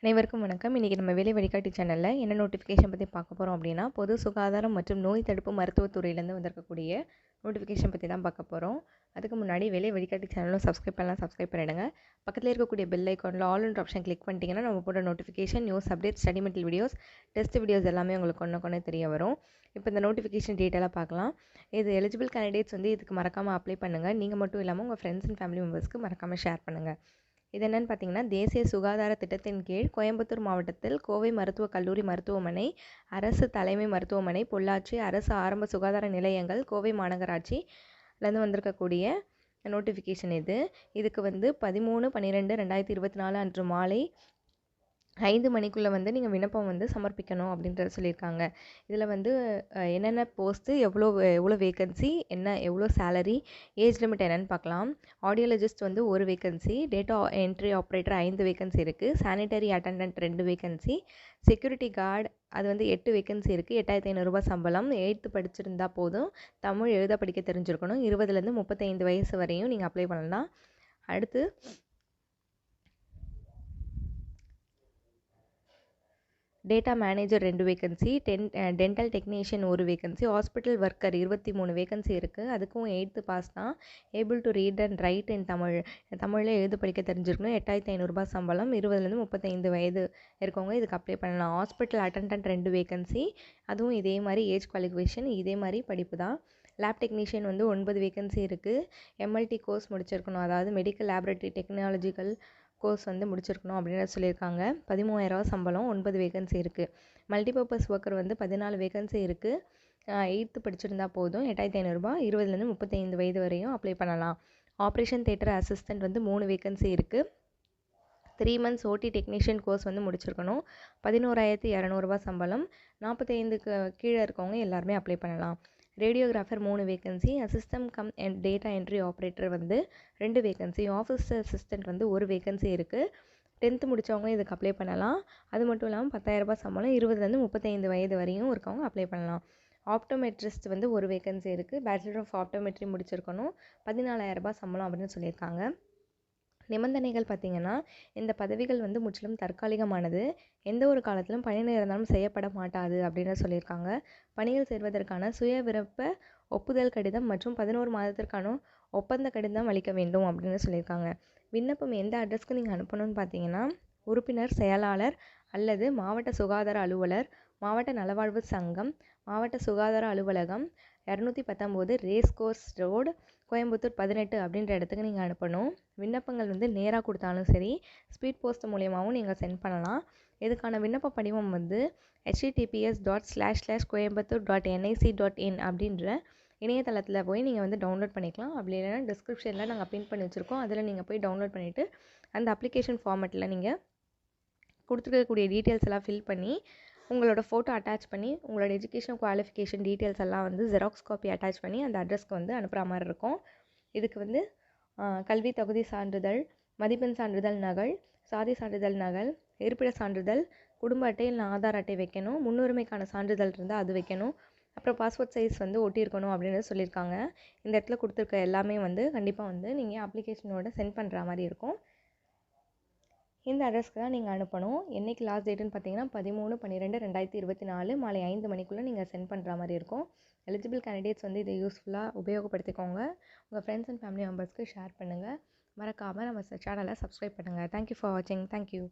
அனைவருக்கும் வணக்கம். இன்றைக்கி நம்ம வேலை வழிகாட்டி சேனலில் என்ன நோட்டிஃபிகேஷன் பற்றி பார்க்க போகிறோம் அப்படின்னா, பொது சுகாதாரம் மற்றும் நோய் தடுப்பு மருத்துவத்துறையிலேருந்து வந்திருக்கக்கூடிய நோட்டிஃபிகேஷன் பற்றி தான் பார்க்க போகிறோம். அதுக்கு முன்னாடி வேலை வழிகாட்டி சேனலும் சப்ஸ்கிரைப் பண்ணிடுங்க. பக்கத்தில் இருக்கக்கூடிய பெல் ஐக்கானில் ஆல் அண்ட் ஆப்ஷன் கிளிக் பண்ணிட்டீங்கன்னா நம்ம போட்ட notification, news update, study material videos, test videos எல்லாமே உங்களுக்கு கொண்டு தெரிய வரும். இப்போ இந்த நோட்டிஃபிகேஷன் டீட்டெயிலாக பார்க்கலாம். இது எலிஜிபிள் கேண்டிடேட்ஸ் வந்து இதுக்கு மறக்காமல் அப்ளை பண்ணுங்கள். நீங்கள் மட்டும் இல்லாமல் உங்கள் ஃப்ரெண்ட்ஸ் அண்ட் ஃபேமிலி மெம்பர்ஸ்க்கு மறக்காமல் ஷேர் பண்ணுங்கள். இது என்னென்னு பார்த்தீங்கன்னா, தேசிய சுகாதார திட்டத்தின் கீழ் கோயம்புத்தூர் மாவட்டத்தில் கோவை மருத்துவக் கல்லூரி மருத்துவமனை, அரசு தலைமை மருத்துவமனை, பொள்ளாச்சி அரசு ஆரம்ப சுகாதார நிலையங்கள், கோவை மாநகராட்சிலேருந்து வந்திருக்கக்கூடிய நோட்டிஃபிகேஷன் இது. இதுக்கு வந்து 13/12/2024 அன்று மாலை 5 மணிக்குள்ளே வந்து நீங்கள் விண்ணப்பம் வந்து சமர்ப்பிக்கணும் அப்படின்றத சொல்லியிருக்காங்க. இதில் வந்து என்னென்ன போஸ்ட்டு, எவ்வளோ வேகன்சி, எவ்வளோ சேலரி, ஏஜ் லிமிட் என்னென்னு பார்க்கலாம். ஆடியாலஜிஸ்ட் வந்து 1 vacancy, data entry operator 5 vacancy இருக்குது, sanitary attendant 2 vacancy, security guard அது வந்து 8 வேகன்சி இருக்குது, 8,500 சம்பளம், 8th படிச்சிருந்தா போதும், தமிழ் எழுத படிக்க தெரிஞ்சிருக்கணும், 20லேருந்து 35 வயசு வரையும் நீங்கள் அப்ளை பண்ணலாம். அடுத்து data manager 2 vacancy, dental technician 1 vacancy, hospital worker 23 vacancy இருக்குது. அதுக்கும் 8th பாஸ் தான். Able to read and write in தமிழில் எழுத படிக்க தெரிஞ்சிருக்கணும், 8,500 சம்பளம், 20லேருந்து 35 வயது இருக்கவங்க இதுக்கு அப்ளை பண்ணலாம். ஹாஸ்பிட்டல் அட்டெண்டன்ட் 2 வேகன்சி, அதுவும் இதே மாதிரி ஏஜ் குவாலிஃபிகேஷன், இதே மாதிரி படிப்பு தான். லேப் டெக்னீஷியன் வந்து 9 வேகன்சி இருக்குது. எம்எல்டி கோர்ஸ் முடிச்சிருக்கணும், அதாவது மெடிக்கல் லேபரேட்டரி டெக்னாலஜிக்கல் கோர்ஸ் வந்து முடிச்சிருக்கணும் அப்படின்னு சொல்லியிருக்காங்க. 13,000 சம்பளம், 9 வேகன்சி இருக்குது. மல்டிபர்பஸ் ஒர்க்கர் வந்து 14 வேகன்சி இருக்குது. 8th படிச்சிருந்தா போதும், 8,500, 20லேருந்து 35 வயது வரையும் அப்ளை பண்ணலாம். ஆப்ரேஷன் தியேட்டர் அசிஸ்டன்ட் வந்து 3 வேகன்சி இருக்குது. 3 months ஓடி டெக்னீஷியன் கோர்ஸ் வந்து முடிச்சிருக்கணும், 11,200 சம்பளம், 45க்கு கீழே இருக்கவங்க எல்லாருமே அப்ளை பண்ணலாம். Radiographer 3 vacancy, assistant cum data entry operator வந்து 2 வேகன்சி, ஆஃபீஸ் அசிஸ்டன்ட் வந்து 1 வேகன்சி இருக்குது. 10th முடித்தவங்க இதுக்கு அப்ளை பண்ணலாம். அது மட்டும் இல்லாமல் 10,000 சம்பளம், 20லேருந்து 35 வயது வரையும் இருக்கவங்க அப்ளை பண்ணலாம். ஆப்டோமெட்ரிஸ்ட் வந்து 1 வேகன்சி இருக்குது. பேச்சுலர் ஆஃப் ஆப்டோமெட்ரி முடிச்சிருக்கணும், 14,000 சம்பளம் அப்படின்னு சொல்லியிருக்காங்க. நிபந்தனைகள் பார்த்திங்கன்னா, இந்த பதவிகள் வந்து முற்றிலும் தற்காலிகமானது, எந்த ஒரு காலத்திலும் பணி நிரந்தரம் செய்யப்பட மாட்டாது அப்படின்னு சொல்லியிருக்காங்க. பணியில் சேர்வதற்கான சுய விருப்ப ஒப்புதல் கடிதம் மற்றும் 11 மாதத்திற்கான ஒப்பந்த கடிதம் அளிக்க வேண்டும் அப்படின்னு சொல்லியிருக்காங்க. விண்ணப்பம் எந்த அட்ரஸ்க்கு நீங்கள் அனுப்பணும்னு பார்த்தீங்கன்னா, உறுப்பினர் செயலாளர் அல்லது மாவட்ட சுகாதார அலுவலர், மாவட்ட நலவாழ்வு சங்கம், மாவட்ட சுகாதார அலுவலகம், 219 ரேஸ் கோர்ஸ் ரோடு, கோயம்புத்தூர் 18 அப்படின்ற இடத்துக்கு நீங்கள் அனுப்பணும். விண்ணப்பங்கள் வந்து நேராக கொடுத்தாலும் சரி, ஸ்பீட் போஸ்ட் மூலியமாகவும் நீங்கள் சென்ட் பண்ணலாம். இதுக்கான விண்ணப்ப படிவம் வந்து https://coimbatore.nic.in அப்படின்ற இணையதளத்தில் போய் நீங்கள் வந்து டவுன்லோட் பண்ணிக்கலாம். அப்படி இல்லைன்னா டிஸ்கிரிப்ஷனில் நாங்கள் பின் பண்ணி வச்சுருக்கோம், அதில் நீங்கள் போய் டவுன்லோட் பண்ணிவிட்டு அந்த அப்ளிகேஷன் ஃபார்மெட்டில் நீங்கள் கொடுத்துருக்கக்கூடிய டீட்டெயில்ஸ் எல்லாம் ஃபில் பண்ணி, உங்களோட ஃபோட்டோ அட்டாச் பண்ணி, உங்களோட எஜுகேஷன் குவாலிஃபிகேஷன் டீட்டெயில்ஸ் எல்லாம் வந்து ஜெராக்ஸ் காப்பி அட்டாச் பண்ணி அந்த அட்ரஸ்க்கு வந்து அனுப்புகிற மாதிரி இருக்கும். இதுக்கு வந்து கல்வி தகுதி சான்றிதழ், மதிப்பெண் சான்றிதழ் நகல், சாதி சான்றிதழ் நகல், இருப்பிட சான்றிதழ், குடும்ப அட்டை இல்லை ஆதார் அட்டை வைக்கணும், முன்னுரிமைக்கான சான்றிதழ் இருந்தால் அது வைக்கணும், அப்புறம் பாஸ்போர்ட் சைஸ் வந்து ஒட்டியிருக்கணும் அப்படின்னு சொல்லியிருக்காங்க. இந்த இடத்துல கொடுத்துருக்க எல்லாமே வந்து கண்டிப்பாக வந்து நீங்கள் அப்ளிகேஷனோட சென்ட் பண்ணுற மாதிரி இருக்கும். இந்த அட்ரஸ்க்கு தான் நீங்கள் அனுப்பணும். என்றைக்கு லாஸ்ட் டேட்டுன்னு பார்த்தீங்கன்னா 13/12/2024 மாலை 5 மணிக்குள்ளே நீங்கள் சென்ட் பண்ணுற மாதிரி இருக்கும். எலிஜிபிள் கேண்டிடேட்ஸ் வந்து இதை யூஸ்ஃபுல்லாக உபயோகப்படுத்திக்கோங்க. உங்கள் ஃப்ரெண்ட்ஸ் அண்ட் ஃபேமிலி மெம்பர்ஸ்க்கு ஷேர் பண்ணுங்கள். மறக்காமல் நம்ம சேனலை சப்ஸ்கிரைப் பண்ணுங்கள். தேங்க்யூ ஃபார் வாட்சிங். தேங்க்யூ.